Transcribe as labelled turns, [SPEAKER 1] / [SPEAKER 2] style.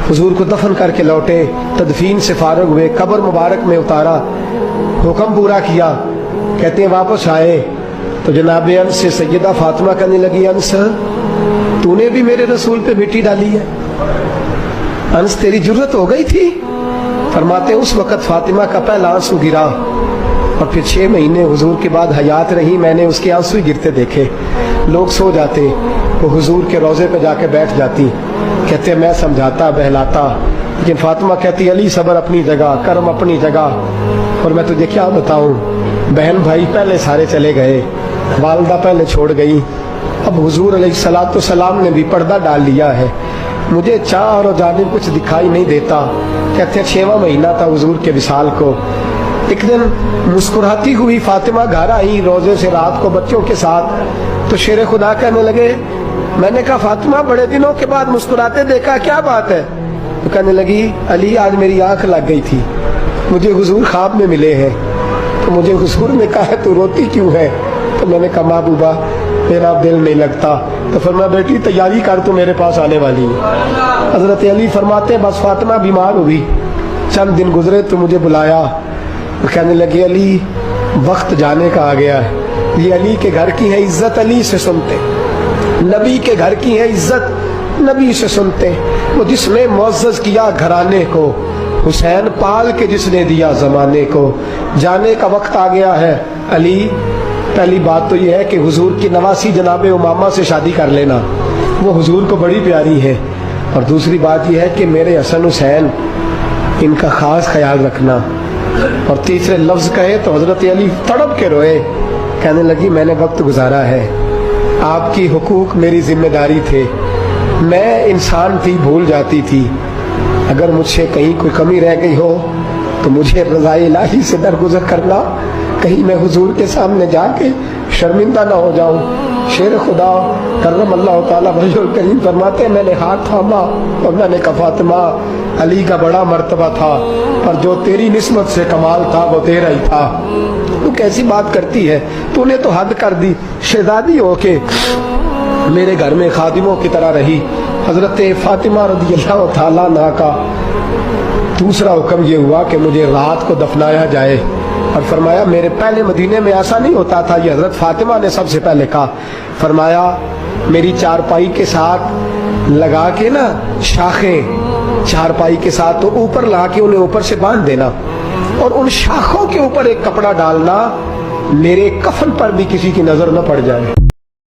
[SPEAKER 1] हुजूर को दफन करके लौटे, तदफीन से फारग हुए, कब्र मुबारक में उतारा, हुक्म पूरा किया। कहते हैं वापस आए तो जनाब अनस से सैयदा फातिमा कहने लगी, अनस तूने भी मेरे रसूल पे मिट्टी डाली है, अनस तेरी जुर्रत हो गई थी। फरमाते उस वक़्त फातिमा का पहला आंसू गिरा और फिर 6 महीने हुजूर के बाद हयात रही, मैंने उसके आंसू ही गिरते देखे। लोग सो जाते, वो हुजूर के रोज़े पे जाके बैठ जाती। कहते मैं समझाता बहलाता, लेकिन फातिमा कहती अली सब्र अपनी जगह, कर्म अपनी जगह। और मैं तुझे क्या बताऊं, बहन भाई पहले सारे चले गए, वालदा पहले छोड़ गई, अब हुजूर अलैहिस्सलातु सलाम ने भी पर्दा डाल लिया है, मुझे चार और जानिब कुछ दिखाई नहीं देता। कहते 6वां महीना था हुजूर के विसाल को। एक दिन मुस्कुराती हुई फातिमा घर आई रोजे से रात को बच्चों के साथ, तो शेर खुदा कहने लगे, मैंने कहा फातिमा बड़े दिनों के बाद मुस्कुराते देखा, क्या बात है? तो कहने लगी अली आज मेरी आंख लग गई थी, मुझे हुजूर ख्वाब में मिले हैं, तो मुझे हुजूर ने कहा तू रोती क्यों है? तो मैंने कहा महबूबा मेरा दिल नहीं लगता। तो फरमाया बेटी तैयारी कर, तू मेरे पास आने वाली है। हजरत अली फरमाते बस फातिमा बीमार हुई, चंद दिन गुजरे तो मुझे बुलाया, तो कहने लगे अली वक्त जाने का आ गया है, ये अली के घर की है इज्जत अली से सुनते, नबी के घर की है इज्जत नबी से सुनते। वो जिसने मुअज़्ज़ज़ किया घराने को, हुसैन पाल के जिसने दिया जमाने को, जाने का वक्त आ गया है अली। पहली बात तो यह है कि हुजूर की नवासी जनाब उमामा से शादी कर लेना, वो हुजूर को बड़ी प्यारी है। और दूसरी बात यह है कि मेरे हसन हुसैन इनका खास ख्याल रखना। और तीसरे लफ्ज कहे तो हजरत अली तड़प के रोए, कहने लगी मैंने वक्त गुजारा है, आपकी हुकूक मेरी जिम्मेदारी थे, मैं इंसान थी भूल जाती थी, अगर मुझसे कहीं कोई कमी रह गई हो तो मुझे रज़ाए इलाही से दरगुजर करना, कहीं मैं हुजूर के सामने जाके शर्मिंदा ना हो जाऊं। शेर खुदा करम अल्लाह ताला वजहुल करीम फरमाते मैंने हाथ थामा और मैंने कहा फातिमा अली का बड़ा मर्तबा था, पर जो तेरी निस्बत से कमाल था वो तेरा ही था। तू कैसी बात करती है, तूने तो हद कर दी, शहजादी होके मेरे घर में खादिमों की तरह रही। हजरत फातिमा रज़ियल्लाहु ताला अन्हा का दूसरा हुक्म ये हुआ कि मुझे रात को दफनाया जाए। और फरमाया मेरे पहले मदीने में ऐसा नहीं होता था, ये हजरत फातिमा ने सबसे पहले कहा। फरमाया मेरी चारपाई के साथ लगा के ना शाखें, चारपाई के साथ तो ऊपर लगा के उन्हें ऊपर से बांध देना, और उन शाखों के ऊपर एक कपड़ा डालना, मेरे कफन पर भी किसी की नजर न पड़ जाए।